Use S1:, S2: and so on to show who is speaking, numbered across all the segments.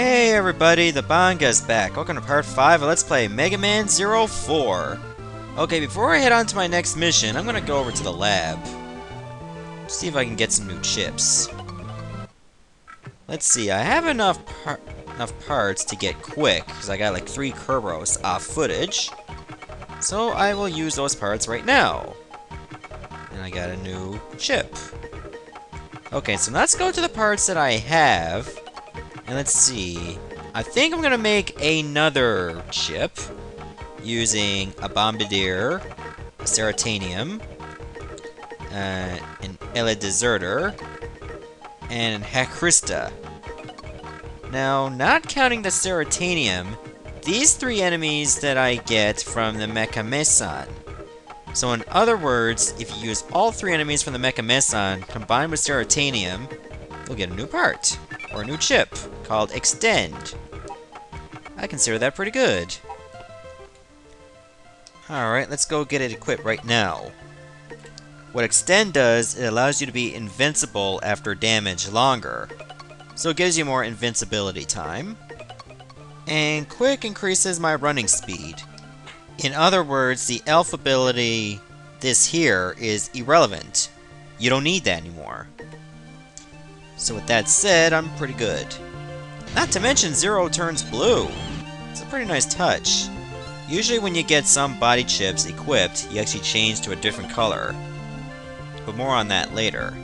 S1: Hey everybody, the Banga's back. Welcome to part 5 of Let's Play Mega Man 04. Okay, before I head on to my next mission, I'm gonna go over to the lab. See if I can get some new chips. Let's see, I have enough parts to get quick, because I got like 3 Kerberos off footage. So I will use those parts right now. And I got a new chip. Okay, so let's go to the parts that I have. And let's see, I think I'm gonna make another chip using a Bombardier, a Ceratanium, an Ele Deserter, and an Hakrista. Now, not counting the Ceratanium, these 3 enemies that I get from the Mecha Mesan. So in other words, if you use all 3 enemies from the Mecha Mesan combined with Ceratanium, you'll get a new part, or a new chip, called Extend. I consider that pretty good. Alright, let's go get it equipped right now. What Extend does, it allows you to be invincible after damage longer. So it gives you more invincibility time. And Quick increases my running speed. In other words, the elf ability, this here, is irrelevant. You don't need that anymore. So with that said, I'm pretty good. Not to mention Zero turns blue. It's a pretty nice touch. Usually when you get some body chips equipped, you actually change to a different color. But more on that later.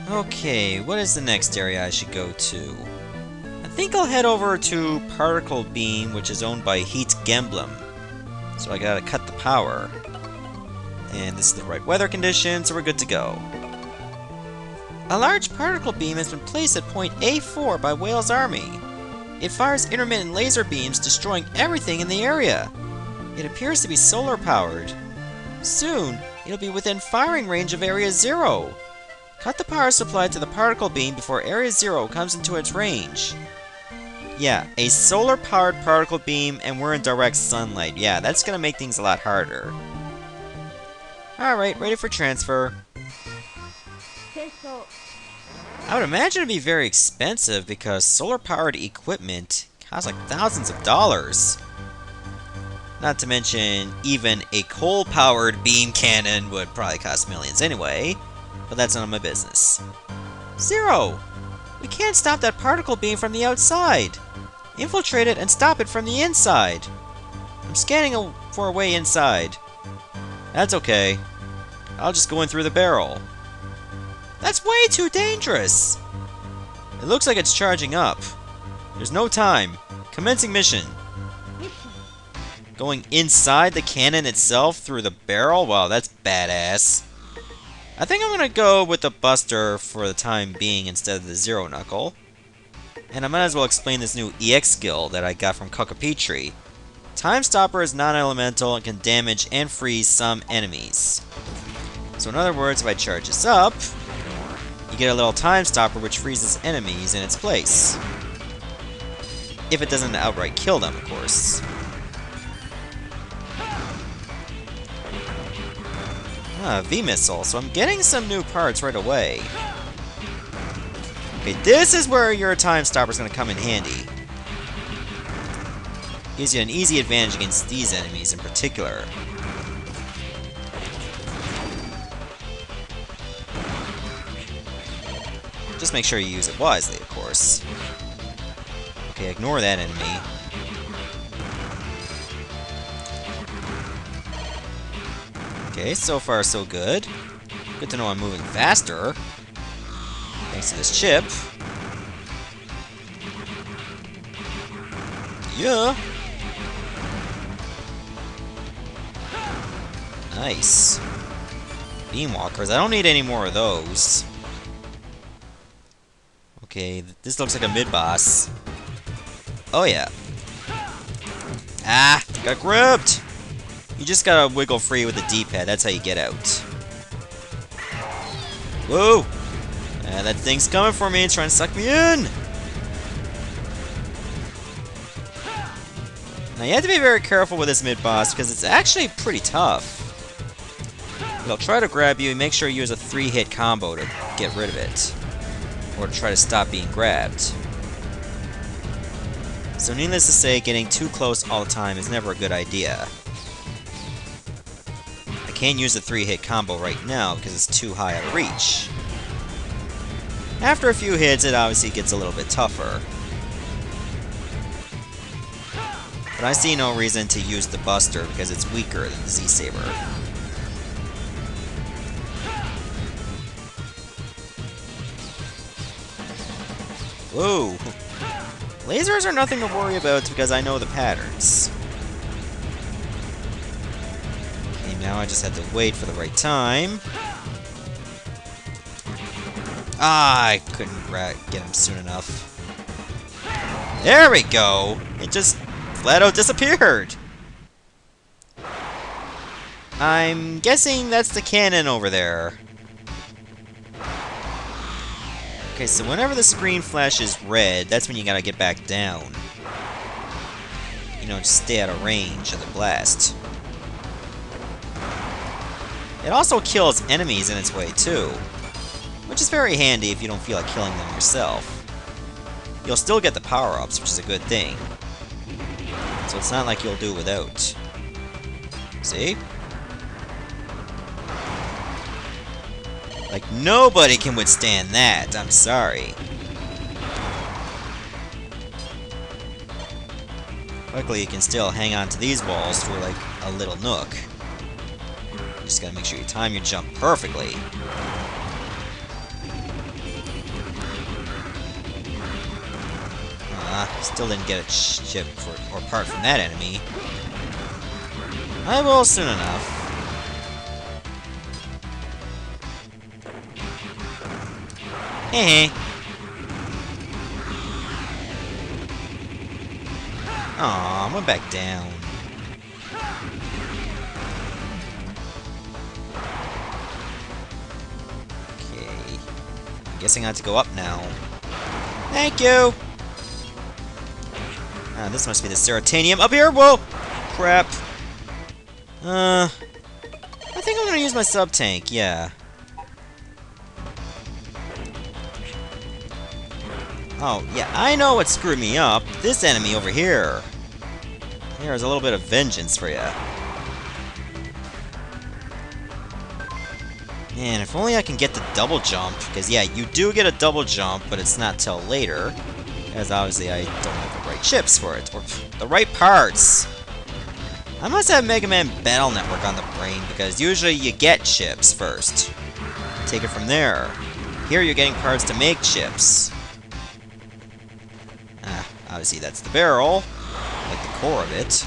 S1: Okay, what is the next area I should go to? I think I'll head over to Particle Beam, which is owned by Heat Genblem. So I gotta cut the power. And this is the right weather condition, so we're good to go. A large particle beam has been placed at point A4 by Whale's army. It fires intermittent laser beams, destroying everything in the area. It appears to be solar powered. Soon, it'll be within firing range of Area 0. Cut the power supply to the particle beam before Area 0 comes into its range. Yeah, a solar powered particle beam and we're in direct sunlight. Yeah, that's gonna make things a lot harder. Alright, ready for transfer. I would imagine it'd be very expensive because solar-powered equipment costs like thousands of dollars. Not to mention, even a coal-powered beam cannon would probably cost millions anyway, but that's none of my business. Zero! We can't stop that particle beam from the outside! Infiltrate it and stop it from the inside! I'm scanning for a way inside. That's okay. I'll just go in through the barrel. That's way too dangerous! It looks like it's charging up. There's no time. Commencing mission. Going inside the cannon itself through the barrel? Wow, that's badass. I think I'm gonna go with the Buster for the time being instead of the Zero Knuckle. And I might as well explain this new EX skill that I got from Kokopetri. Time Stopper is non-elemental and can damage and freeze some enemies. So in other words, if I charge this up, you get a little time stopper which freezes enemies in its place. If it doesn't outright kill them, of course. V-Missile, so I'm getting some new parts right away. Okay, this is where your time stopper is going to come in handy. Gives you an easy advantage against these enemies in particular. Just make sure you use it wisely, of course. Okay, ignore that enemy. Okay, so far so good. Good to know I'm moving faster. Thanks to this chip. Yeah! Nice. Beamwalkers, I don't need any more of those. Okay, this looks like a mid-boss. Oh yeah. Ah! Got gripped! You just gotta wiggle free with the D-pad, that's how you get out. Whoa! That thing's coming for me, it's trying to suck me in! Now you have to be very careful with this mid-boss, because it's actually pretty tough. It'll try to grab you and make sure you use a 3-hit combo to get rid of it. Or to try to stop being grabbed. So needless to say, getting too close all the time is never a good idea. I can't use the 3-hit combo right now because it's too high out of reach. After a few hits, it obviously gets a little bit tougher. But I see no reason to use the Buster because it's weaker than the Z-Saber. Whoa! Lasers are nothing to worry about because I know the patterns. Okay, now I just have to wait for the right time. Ah, I couldn't get him soon enough. There we go! It just flat out disappeared! I'm guessing that's the cannon over there. Okay, so whenever the screen flashes red, that's when you gotta get back down. You know, just stay out of range of the blast. It also kills enemies in its way, too. Which is very handy if you don't feel like killing them yourself. You'll still get the power-ups, which is a good thing. So it's not like you'll do without. See? Like, nobody can withstand that, I'm sorry. Luckily, you can still hang on to these walls for, like, a little nook. You just gotta make sure you time your jump perfectly. Still didn't get a chip or part from that enemy. I will soon enough. Hey. Aw, I went back down. Okay. I'm guessing I have to go up now. Thank you! This must be the Seratanium. Up here! Whoa! Crap. I think I'm gonna use my sub-tank, yeah. Oh, yeah, I know what screwed me up. This enemy over here. Here's a little bit of vengeance for ya. Man, if only I can get the double jump. Because, yeah, you do get a double jump, but it's not till later. As obviously I don't have the right chips for it, or the right parts. I must have Mega Man Battle Network on the brain, because usually you get chips first. Take it from there. Here you're getting parts to make chips. Obviously that's the barrel, like the core of it.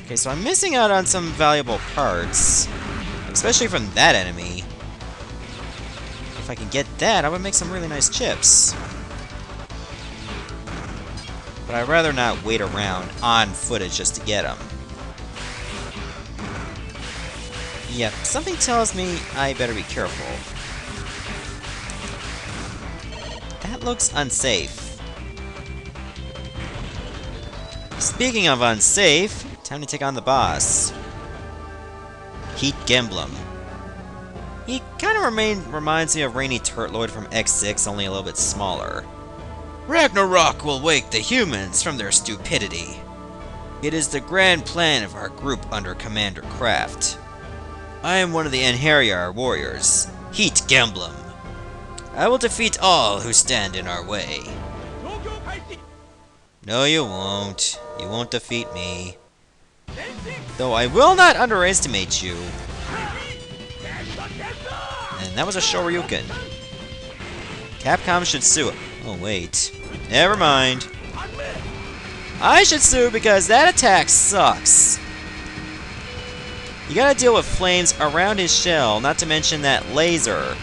S1: Okay, so I'm missing out on some valuable parts, especially from that enemy. If I can get that, I would make some really nice chips. But I'd rather not wait around on footage just to get them. Yep, something tells me I better be careful. That looks unsafe. Speaking of unsafe, time to take on the boss. Genblem. He kind of reminds me of Rainy Turtloid from X6, only a little bit smaller. Ragnarok will wake the humans from their stupidity. It is the grand plan of our group under Commander Kraft. I am one of the Anhariar warriors, Genblem. I will defeat all who stand in our way. No, you won't. You won't defeat me. Though I will not underestimate you. And that was a Shoryuken. Capcom should sue. Oh, wait. Never mind. I should sue because that attack sucks. You gotta deal with flames around his shell, not to mention that laser.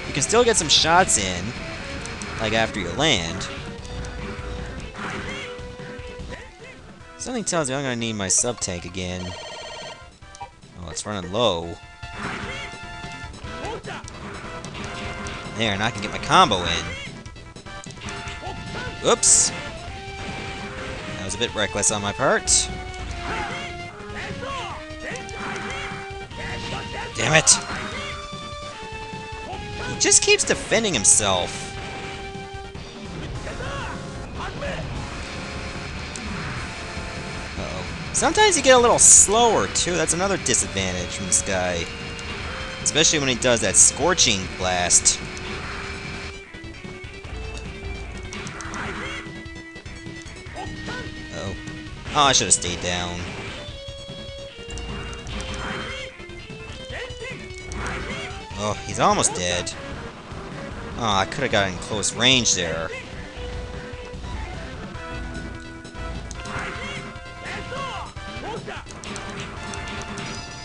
S1: You can still get some shots in, like after you land. Something tells me I'm gonna need my sub-tank again. Oh, it's running low. There, and I can get my combo in. Oops. That was a bit reckless on my part. Damn it! He just keeps defending himself. Uh-oh. Sometimes you get a little slower, too. That's another disadvantage from this guy. Especially when he does that scorching blast. Oh. Oh, I should have stayed down. Oh, he's almost dead. Oh, I could have gotten close range there.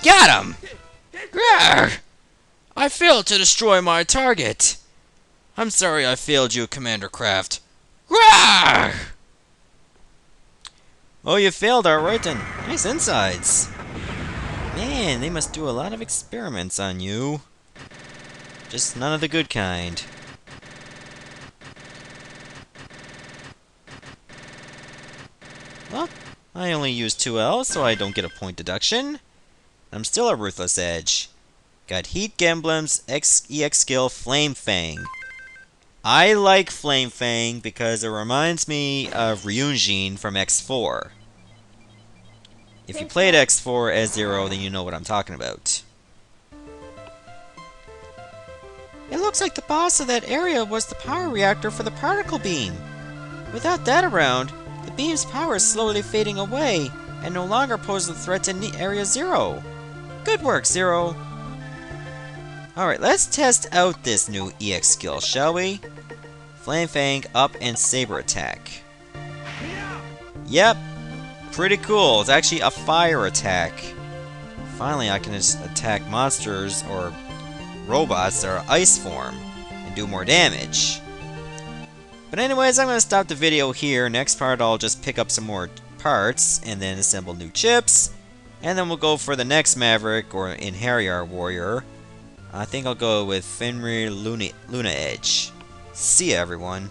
S1: Got him! Grr! I failed to destroy my target. I'm sorry I failed you, Commander Kraft. Grr! Oh, you failed, alright then. Nice insides. Man, they must do a lot of experiments on you. Just none of the good kind. Well, I only used 2 L's, so I don't get a point deduction. I'm still a Ruthless Edge. Got Heat Gemblem's EX skill Flame Fang. I like Flame Fang because it reminds me of Ryunjin from X4. If you played X4 as Zero, then you know what I'm talking about. It looks like the boss of that area was the power reactor for the particle beam. Without that around, the beam's power is slowly fading away and no longer poses a threat to Area Zero. Good work, Zero. Alright, let's test out this new EX skill, shall we? Flame Fang, up, and Saber Attack. Yep, pretty cool. It's actually a fire attack. Finally, I can just attack monsters or robots that are ice form and do more damage. But anyways, I'm going to stop the video here. Next part, I'll just pick up some more parts and then assemble new chips. And then we'll go for the next Maverick, or in Harrier Warrior. I think I'll go with Fenrir Luna Edge. See ya, everyone.